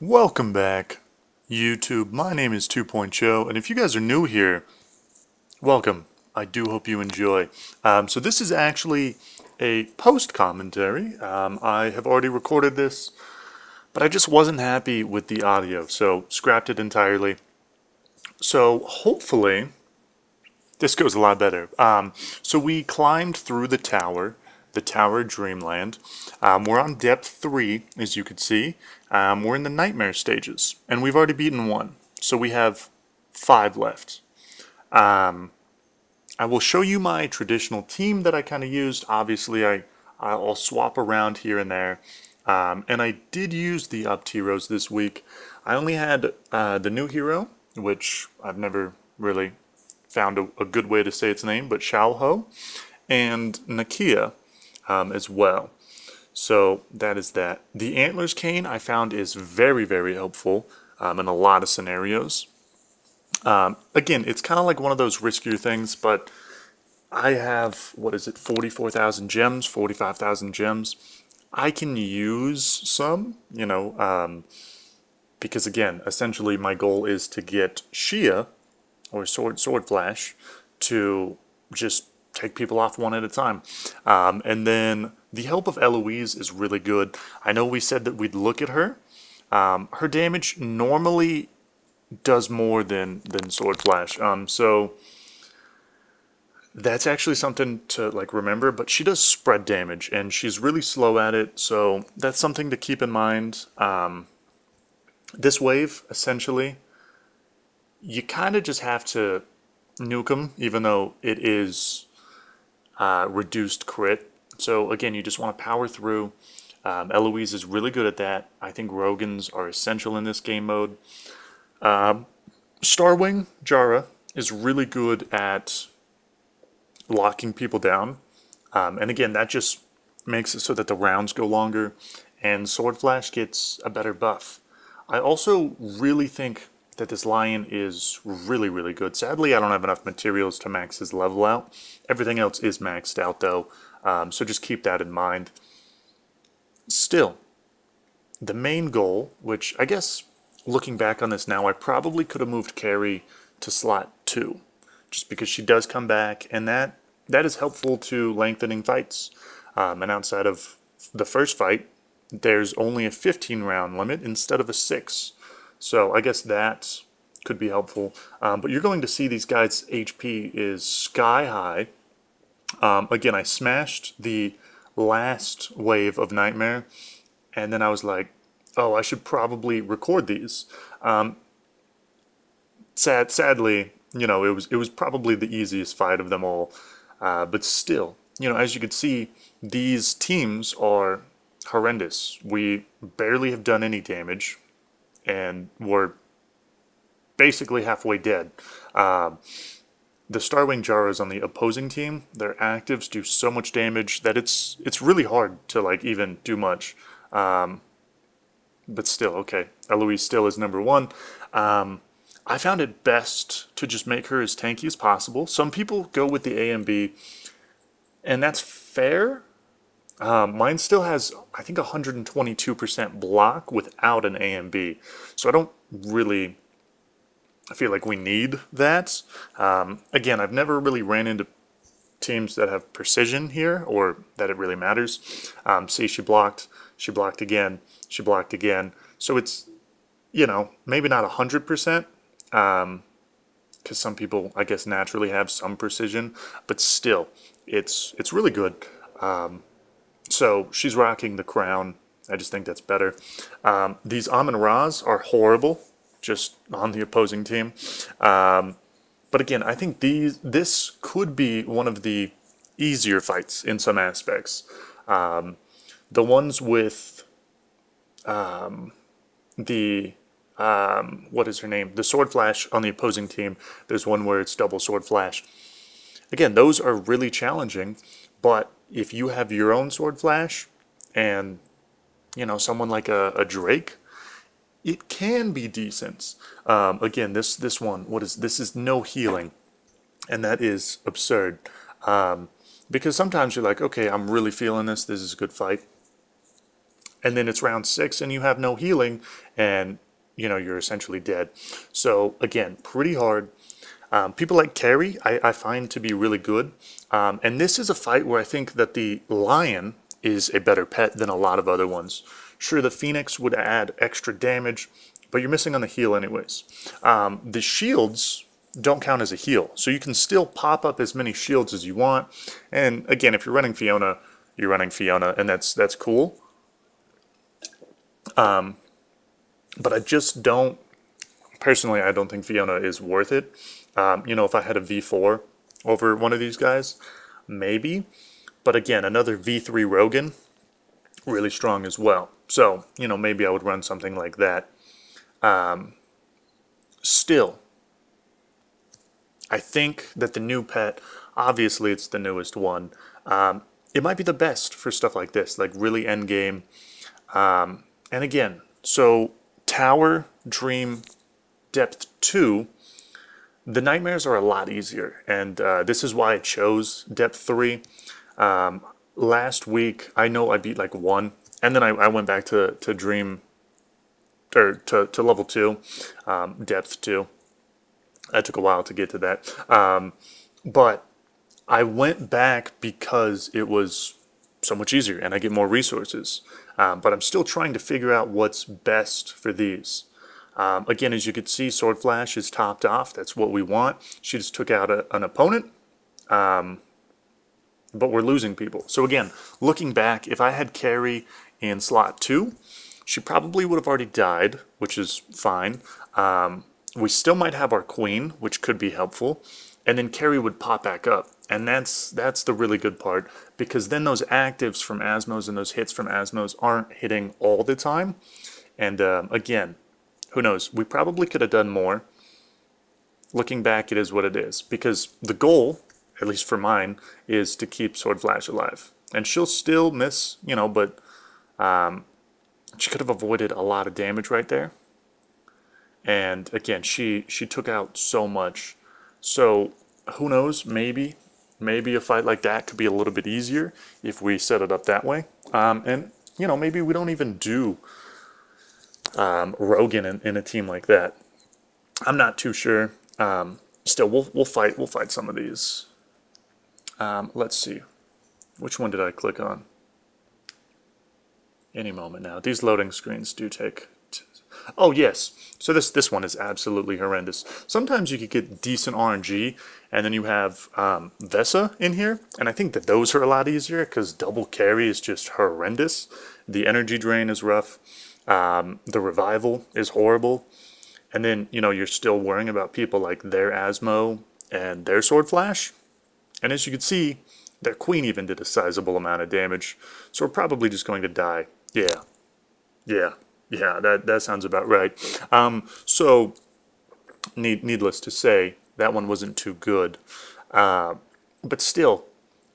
Welcome back, YouTube. My name is 2.0, and if you guys are new here, welcome. I do hope you enjoy. So this is actually a post-commentary. I have already recorded this, but I just wasn't happy with the audio, so scrapped it entirely. So hopefully this goes a lot better. So we climbed through the tower Dreamland. We're on depth 3, as you could see. We're in the nightmare stages, and we've already beaten 1, so we have 5 left. I will show you my traditional team that I kind of used. Obviously, I'll swap around here and there, and I did use the up heroes this week. I only had the new hero, which I've never really found a good way to say its name, but Xiaoho, and Nakia as well. So that is that. The Antlers Cane I found is very, very helpful in a lot of scenarios. Again, it's kind of like one of those riskier things, but I have, 44,000 gems, 45,000 gems. I can use some, because again, essentially my goal is to get Shia, or Sword Flash, to just take people off one at a time. And then the help of Eloise is really good. I know we said that we'd look at her. Her damage normally does more than Sword Flash. So that's actually something to remember, but she does spread damage and she's really slow at it, so that's something to keep in mind. This wave, essentially, you kind of just have to nuke them, even though it is reduced crit. So again, you just want to power through. Eloise is really good at that. I think Rogans are essential in this game mode. Starwing Jara is really good at locking people down. And again, that just makes it so that the rounds go longer, and Sword Flash gets a better buff. I also really think that this lion is really, really good. Sadly, I don't have enough materials to max his level out. Everything else is maxed out, though, so just keep that in mind. Still, the main goal, which I guess, looking back on this now, I probably could have moved Carrie to slot 2, just because she does come back, and that is helpful to lengthening fights. And outside of the first fight, there's only a 15-round limit instead of a 6. So I guess that could be helpful. But you're going to see these guys' HP is sky high. Again, I smashed the last wave of Nightmare, and then I was like, oh, I should probably record these. Sadly, it was probably the easiest fight of them all. But still, as you can see, these teams are horrendous. We barely have done any damage, and we're basically halfway dead. The Starwing Jaras on the opposing team, their actives do so much damage that it's really hard to even do much. But still, okay, Eloise still is number 1. I found it best to just make her as tanky as possible. Some people go with the A and B, and that's fair. Mine still has, I think, 122% block without an A and B. So I don't really feel like we need that. Again, I've never really ran into teams that have precision here, or that it really matters. See, she blocked again, she blocked again. So it's, maybe not 100%, because some people, I guess, naturally have some precision, but still, it's really good. So she's rocking the crown. I just think that's better. These Amun-Ra's are horrible, just on the opposing team. But again, I think this could be one of the easier fights in some aspects. The ones with what is her name? The Sword Flash on the opposing team. There's one where it's double Sword Flash. Again, those are really challenging, but if you have your own Sword Flash and, someone like a Drake, it can be decent. Again, this one, this is no healing, and that is absurd. Because sometimes you're like, okay, I'm really feeling this is a good fight. and then it's round 6 and you have no healing, and you know you're essentially dead. So again, pretty hard. People like Carrie, I find to be really good, and this is a fight where I think that the lion is a better pet than a lot of other ones. Sure, the phoenix would add extra damage, but you're missing on the heal anyways. The shields don't count as a heal, so you can still pop up as many shields as you want. And again, if you're running Fiona, you're running Fiona, and that's cool. But I just don't, personally, I don't think Fiona is worth it. You know, if I had a V4 over one of these guys, maybe. But again, another V3 Rogan, really strong as well. So, you know, maybe I would run something like that. Still, I think that the new pet, obviously it's the newest one, it might be the best for stuff like this, like really end game. And again, so Tower, Dream, Depth 2, the nightmares are a lot easier, and this is why I chose Depth 3. Last week, I know I beat like 1, and then I went back to Dream, or to level 2, Depth 2. That took a while to get to that. But I went back because it was so much easier, and I get more resources. But I'm still trying to figure out what's best for these. Again, as you can see, Sword Flash is topped off. That's what we want. She just took out an opponent, but we're losing people. So again, looking back, if I had Carrie in slot 2, she probably would have already died, which is fine. We still might have our Queen, which could be helpful, and then Carrie would pop back up. And that's the really good part, because then those actives from Asmos and those hits from Asmos aren't hitting all the time. And again, who knows? We probably could have done more. Looking back, it is what it is, because the goal, at least for mine, is to keep Sword Flash alive. And she'll still miss, you know, but she could have avoided a lot of damage right there. And again, she took out so much. So who knows? Maybe a fight like that could be a little bit easier if we set it up that way. And you know, maybe we don't even do Rogan in a team like that. I'm not too sure. Still, we'll fight some of these. Let's see, which one did I click on? Any moment now. These loading screens do take. Oh yes, so this one is absolutely horrendous. Sometimes you could get decent RNG, and then you have Vesa in here, and I think that those are a lot easier because double carry is just horrendous. The energy drain is rough. The revival is horrible, and then you know you're still worrying about people like their Asmo and their Sword Flash, and as you can see, their Queen even did a sizable amount of damage. So we're probably just going to die. Yeah, that sounds about right. So, needless to say, that one wasn't too good. But still,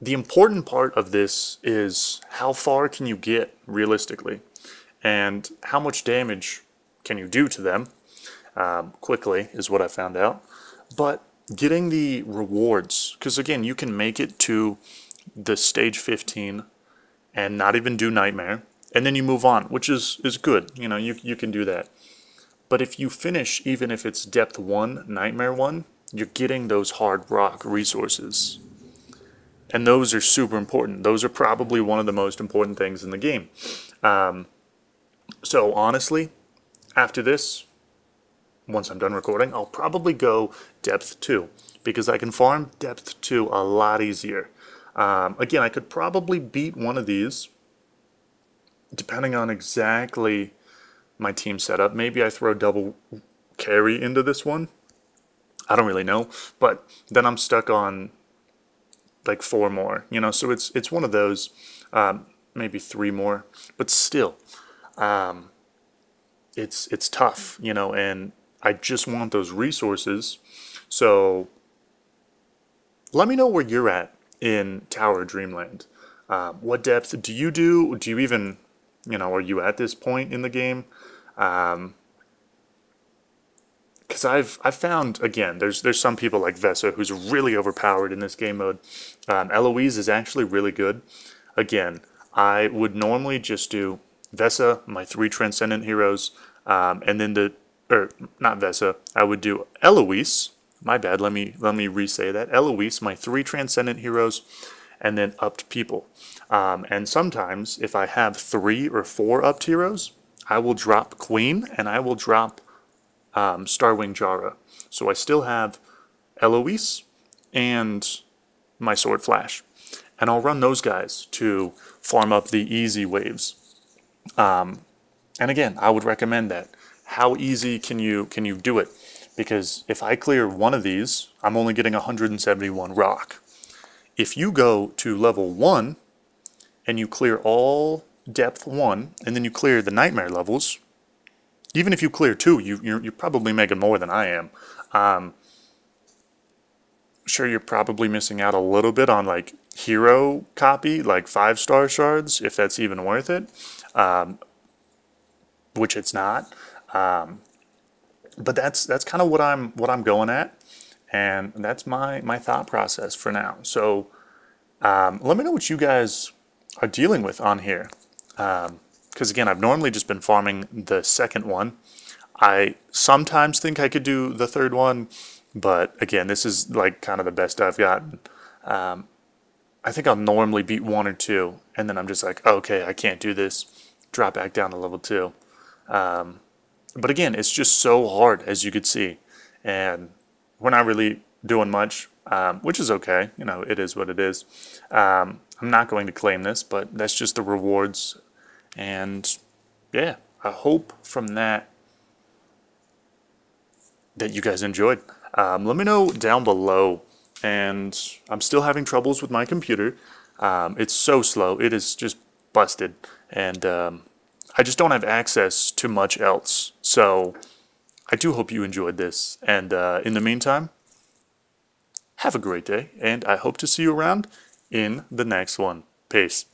the important part of this is how far can you get realistically, and how much damage can you do to them quickly is what I found out. But getting the rewards, because again, you can make it to the stage 15 and not even do Nightmare. And then you move on, which is good. You know, you can do that. But if you finish, even if it's Depth 1, Nightmare 1, you're getting those hard rock resources. And those are super important. Those are probably one of the most important things in the game. So honestly, after this, once I'm done recording, I'll probably go Depth 2. Because I can farm Depth 2 a lot easier. Again, I could probably beat one of these, depending on exactly my team setup. Maybe I throw double carry into this one. I don't really know. But then I'm stuck on like 4 more. You know, so it's one of those. Maybe 3 more. But still, it's tough, you know, and I just want those resources. So let me know where you're at in Tower Dreamland. What depth do you do? Do you even... You know, are you at this point in the game? Because I've found, again, there's some people like Vesa who's really overpowered in this game mode. Eloise is actually really good. Again, I would normally just do Vesa, my 3 Transcendent heroes, and then or not Vesa, I would do Eloise, my bad, let me re-say that, Eloise, my 3 Transcendent heroes, and then upped people. And sometimes, if I have 3 or 4 upped heroes, I will drop Queen, and I will drop Starwing Jara. So I still have Eloise and my Sword Flash. And I'll run those guys to farm up the easy waves. And again, I would recommend that. How easy can you do it? Because if I clear one of these, I'm only getting 171 rock. If you go to level 1 and you clear all depth 1, and then you clear the nightmare levels, even if you clear 2, you're probably making more than I am. Sure, you're probably missing out a little bit on like hero copy, like 5-star shards, if that's even worth it, which it's not. But that's kind of what I'm going at, and that's my thought process for now. So let me know what you guys are dealing with on here, because again, I've normally just been farming the second one. I sometimes think I could do the third one, but again, this is like kind of the best I've gotten. I think I'll normally beat 1 or 2, and then I'm just like, okay, I can't do this. Drop back down to level 2. But again, it's just so hard, as you could see, and we're not really doing much, which is okay. You know, it is what it is. I'm not going to claim this, but that's just the rewards, and yeah, I hope from that you guys enjoyed. Let me know down below, and I'm still having troubles with my computer. It's so slow. It is just busted, and I just don't have access to much else. So I do hope you enjoyed this, and in the meantime, have a great day, and I hope to see you around in the next one. Peace.